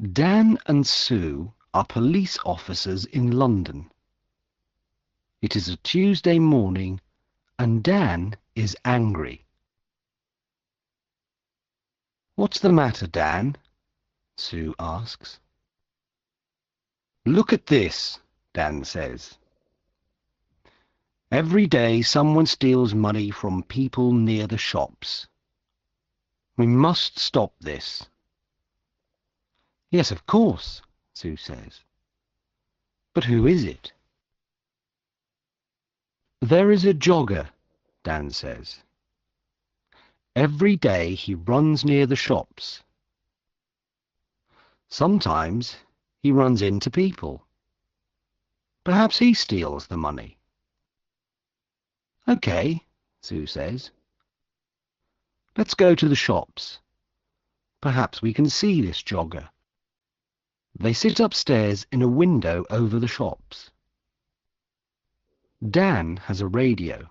Dan and Sue are police officers in London. It is a Tuesday morning and Dan is angry. "What's the matter, Dan?" Sue asks. "Look at this," Dan says. "Every day someone steals money from people near the shops. We must stop this." "Yes, of course," Sue says. "But who is it?" "There is a jogger," Dan says. "Every day he runs near the shops. Sometimes he runs into people. Perhaps he steals the money." "OK," Sue says. "Let's go to the shops. Perhaps we can see this jogger." They sit upstairs in a window over the shops. Dan has a radio.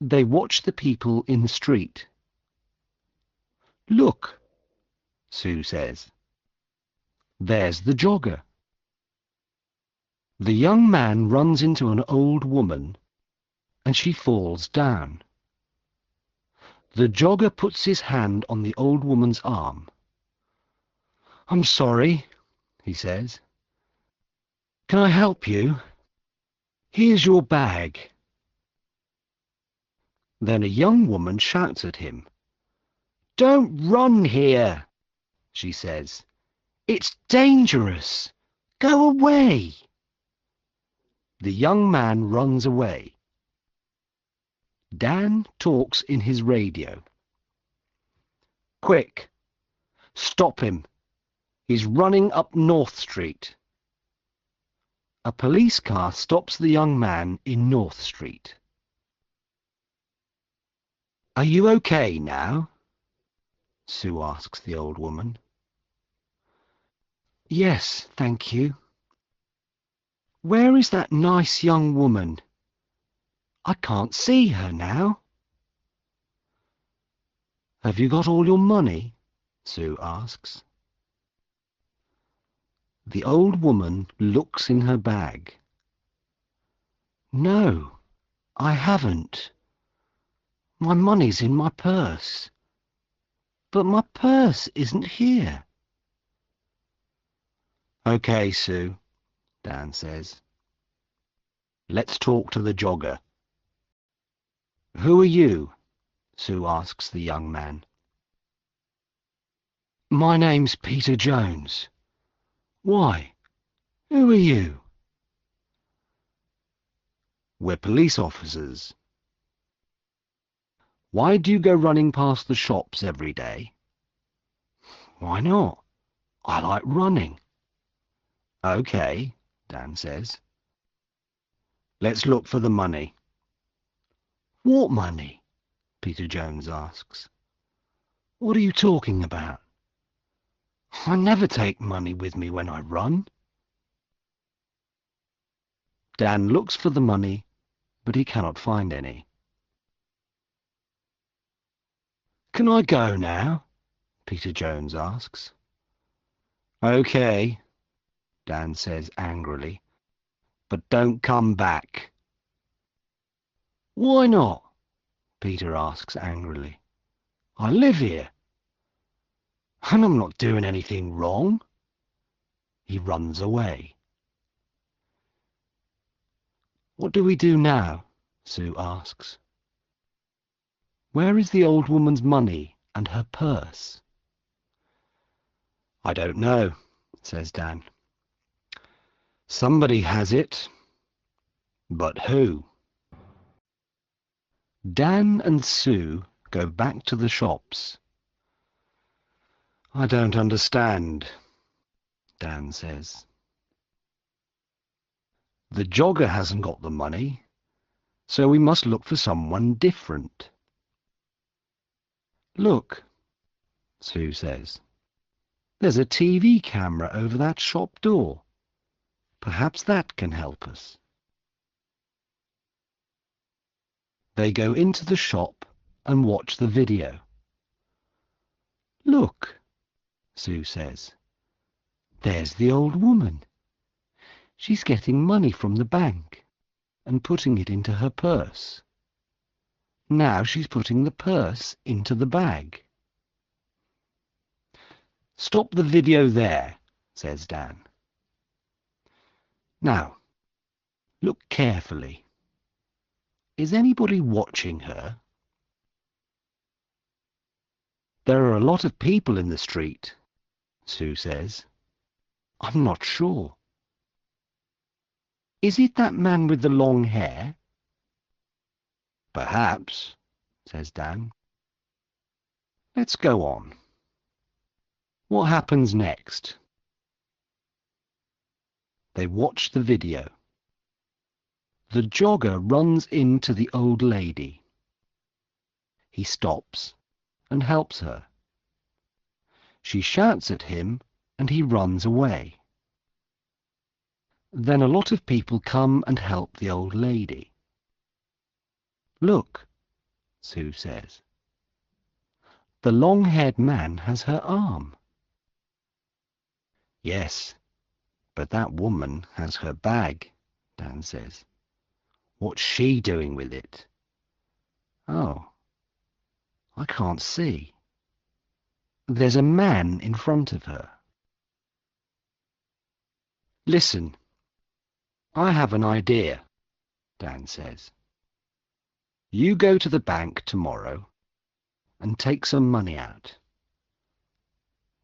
They watch the people in the street. "Look," Sue says. "There's the jogger." The young man runs into an old woman and she falls down. The jogger puts his hand on the old woman's arm. "I'm sorry," he says. "Can I help you? Here's your bag." Then a young woman shouts at him. "Don't run here," she says. "It's dangerous. Go away." The young man runs away. Dan talks in his radio. "Quick! Stop him. He's running up North Street." A police car stops the young man in North Street. "Are you okay now?" Sue asks the old woman. "Yes, thank you." "Where is that nice young woman? I can't see her now." "Have you got all your money?" Sue asks. The old woman looks in her bag. "No, I haven't. My money's in my purse. But my purse isn't here." "OK, Sue," Dan says. "Let's talk to the jogger." "Who are you?" Sue asks the young man. "My name's Peter Jones. Why? Who are you?" "We're police officers." "Why do you go running past the shops every day?" "Why not? I like running." "OK," Dan says. "Let's look for the money." "What money?" Peter Jones asks. "What are you talking about? I never take money with me when I run." Dan looks for the money, but he cannot find any. "Can I go now?" Peter Jones asks. "OK," Dan says angrily, "but don't come back." "Why not?" Peter asks angrily. "I live here, and I'm not doing anything wrong." He runs away. "What do we do now?" Sue asks. "Where is the old woman's money and her purse?" "I don't know," says Dan. "Somebody has it. But who?" Dan and Sue go back to the shops. "I don't understand," Dan says. "The jogger hasn't got the money, so we must look for someone different." "Look," Sue says. "There's a TV camera over that shop door. Perhaps that can help us." They go into the shop and watch the video. "Look," Sue says. There's the old woman. She's getting money from the bank and putting it into her purse. Now she's putting the purse into the bag. Stop the video there, says Dan. Now, look carefully. Is anybody watching her? There are a lot of people in the street, Sue says. I'm not sure. Is it that man with the long hair? Perhaps, says Dan. Let's go on. What happens next? They watch the video. The jogger runs into the old lady. He stops and helps her. She shouts at him and he runs away. Then a lot of people come and help the old lady. Look, Sue says. The long-haired man has her arm. Yes, but that woman has her bag, Dan says. What's she doing with it? Oh, I can't see. There's a man in front of her. Listen, I have an idea, Dan says. You go to the bank tomorrow and take some money out.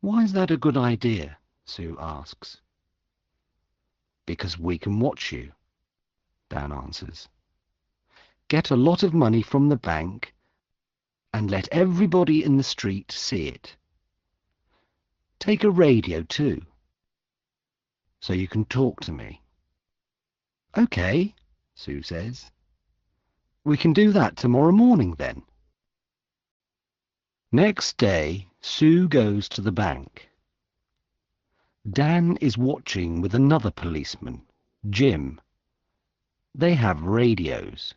Why is that a good idea? Sue asks. Because we can watch you, Dan answers. Get a lot of money from the bank and let everybody in the street see it. Take a radio too, so you can talk to me. Okay, Sue says. We can do that tomorrow morning then. Next day, Sue goes to the bank. Dan is watching with another policeman, Jim. They have radios.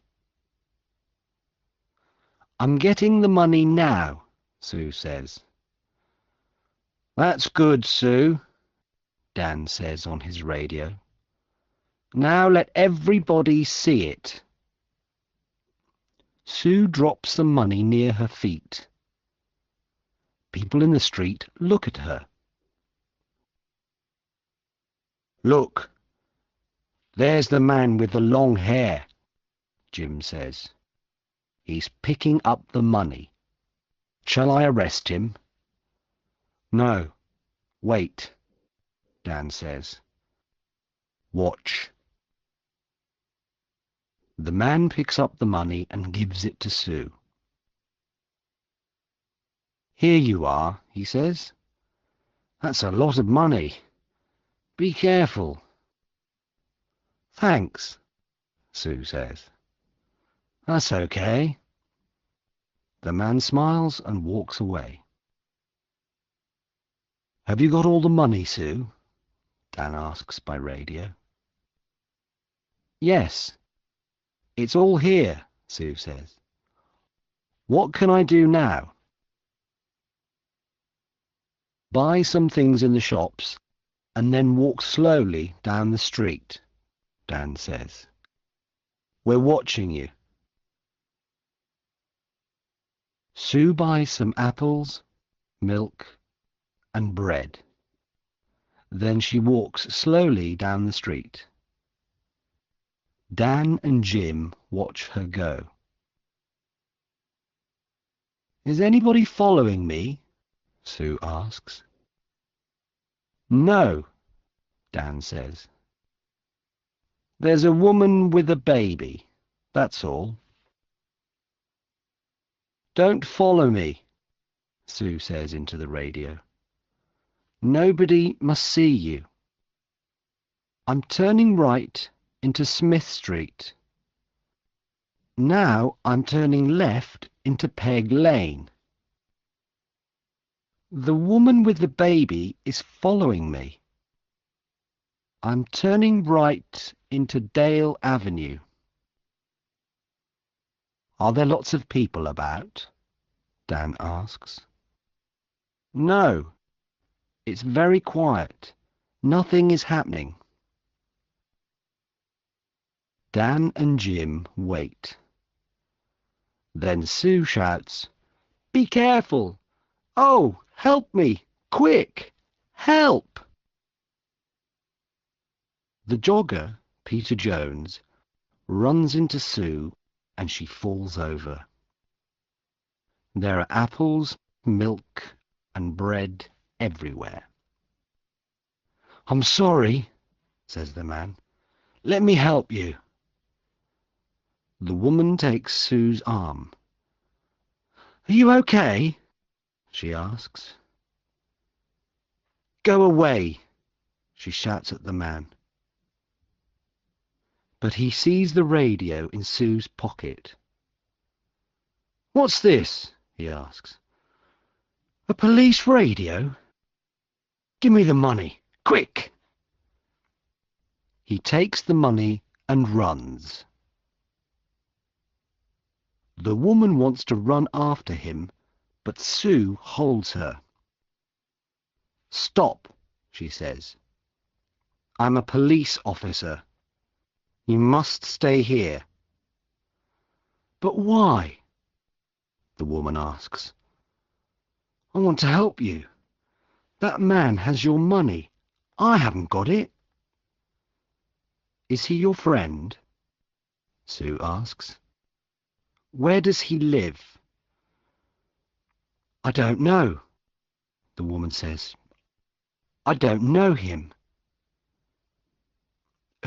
I'm getting the money now, Sue says. That's good, Sue, Dan says on his radio. Now let everybody see it. Sue drops the money near her feet. People in the street look at her. Look, there's the man with the long hair, Jim says. He's picking up the money. Shall I arrest him? No, wait, Dan says. Watch. The man picks up the money and gives it to Sue. Here you are, he says. That's a lot of money. Be careful. Thanks, Sue says. That's okay. The man smiles and walks away. Have you got all the money, Sue? Dan asks by radio. Yes. It's all here, Sue says. What can I do now? Buy some things in the shops and then walk slowly down the street, Dan says. We're watching you. Sue buys some apples, milk, and bread. Then she walks slowly down the street. Dan and Jim watch her go. Is anybody following me? Sue asks. No, Dan says. There's a woman with a baby, that's all. Don't follow me, Sue says into the radio. Nobody must see you. I'm turning right into Smith Street. Now I'm turning left into Peg Lane. The woman with the baby is following me. I'm turning right into Dale Avenue. Are there lots of people about? Dan asks. No, It's very quiet. Nothing is happening. Dan and Jim wait. Then Sue shouts, "Be careful! Oh, help me! Quick! Help!" The jogger, Peter Jones, runs into Sue and she falls over. There are apples, milk and bread everywhere. "I'm sorry," says the man. "Let me help you." The woman takes Sue's arm. "Are you okay?" she asks. "Go away," she shouts at the man. But he sees the radio in Sue's pocket. "What's this?" he asks. "A police radio? Give me the money, quick!" He takes the money and runs. The woman wants to run after him, but Sue holds her. "Stop," she says. "I'm a police officer. You must stay here." "But why?" the woman asks. "I want to help you. That man has your money. I haven't got it." "Is he your friend?" Sue asks. "Where does he live?" "I don't know," the woman says. "I don't know him."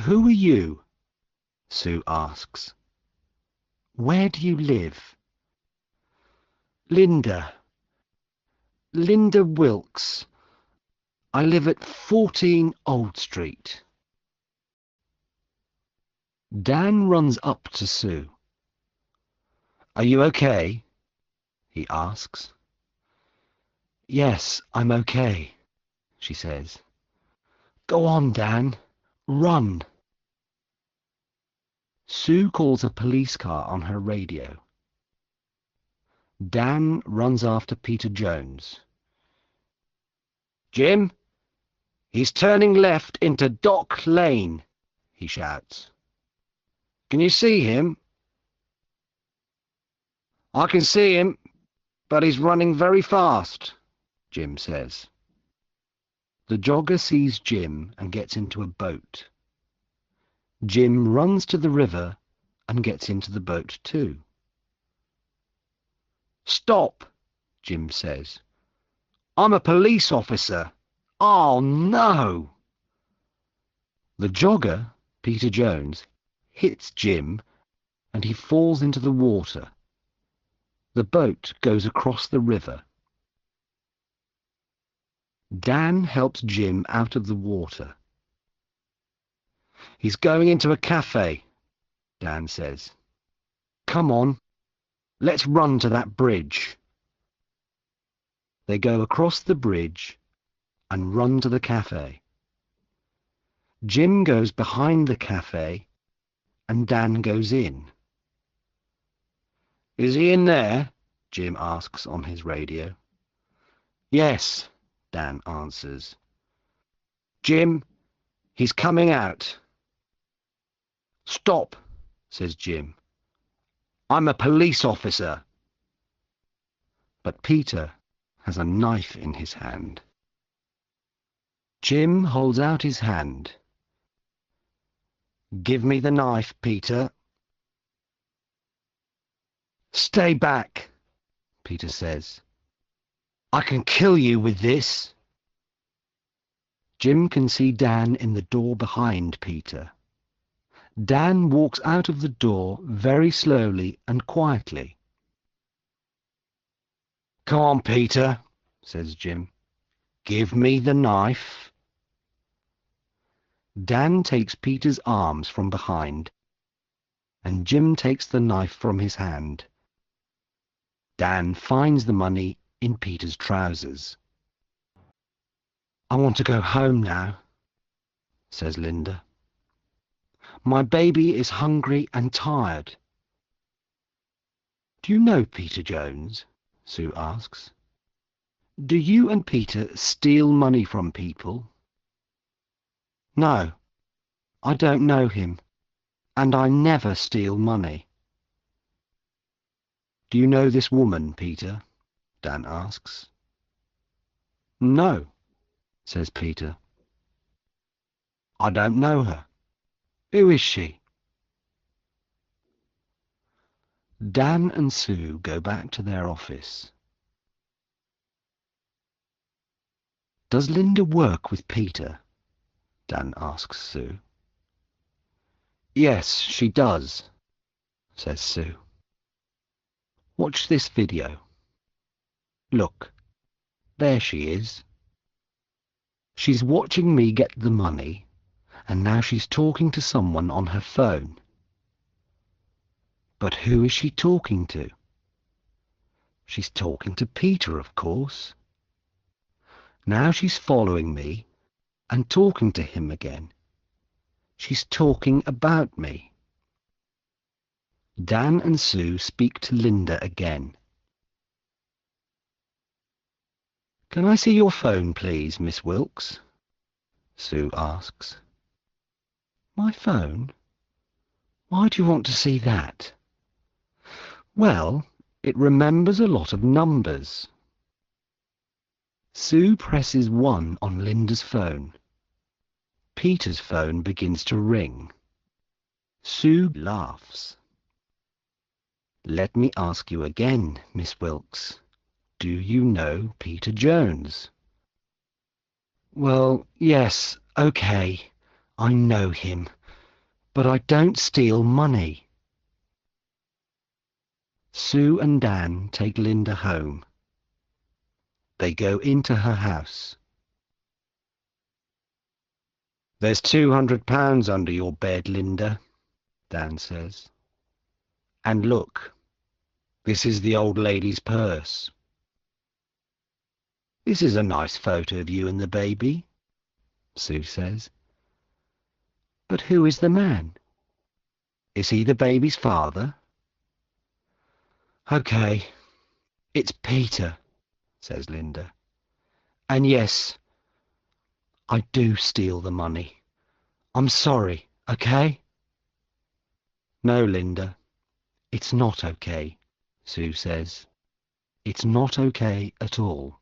"Who are you?" Sue asks. "Where do you live?" "Linda. Linda Wilkes. I live at 14 Old Street." Dan runs up to Sue. "Are you okay?" he asks. "Yes, I'm okay," she says. "Go on, Dan. Run." Sue calls a police car on her radio. Dan runs after Peter Jones. "Jim, he's turning left into Dock Lane," he shouts. "Can you see him?" "I can see him, but he's running very fast," Jim says. The jogger sees Jim and gets into a boat. Jim runs to the river and gets into the boat too. "Stop," Jim says. "I'm a police officer. Oh, no!" The jogger, Peter Jones, hits Jim and he falls into the water. The boat goes across the river. Dan helps Jim out of the water. "He's going into a cafe," Dan says. "Come on, let's run to that bridge." They go across the bridge and run to the cafe. Jim goes behind the cafe and Dan goes in. "Is he in there?" Jim asks on his radio. "Yes," Dan answers. "Jim, he's coming out." "Stop," says Jim. "I'm a police officer." But Peter has a knife in his hand. Jim holds out his hand. "Give me the knife, Peter." "Stay back," Peter says. "I can kill you with this." Jim can see Dan in the door behind Peter. Dan walks out of the door very slowly and quietly. "Come on, Peter," says Jim. "Give me the knife." Dan takes Peter's arms from behind, and Jim takes the knife from his hand. Dan finds the money in Peter's trousers. "I want to go home now," says Linda. "My baby is hungry and tired." "Do you know Peter Jones?" Sue asks. Do you and Peter steal money from people? No, I don't know him, and I never steal money. Do you know this woman, Peter? Dan asks. No, says Peter. I don't know her. Who is she? Dan and Sue go back to their office. Does Linda work with Peter? Dan asks Sue. Yes, she does, says Sue. Watch this video. Look, there she is. She's watching me get the money, and now she's talking to someone on her phone. But who is she talking to? She's talking to Peter, of course. Now she's following me and talking to him again. She's talking about me. Dan and Sue speak to Linda again. Can I see your phone, please, Miss Wilkes? Sue asks. My phone? Why do you want to see that? Well, it remembers a lot of numbers. Sue presses 1 on Linda's phone. Peter's phone begins to ring. Sue laughs. Let me ask you again, Miss Wilkes. Do you know Peter Jones? Well, yes, okay. I know him. But I don't steal money. Sue and Dan take Linda home. They go into her house. There's £200 under your bed, Linda, Dan says. And look, this is the old lady's purse. This is a nice photo of you and the baby, Sue says. But who is the man? Is he the baby's father? Okay, it's Peter, says Linda. And yes, I do steal the money. I'm sorry, okay? No, Linda, it's not okay, Sue says. It's not okay at all.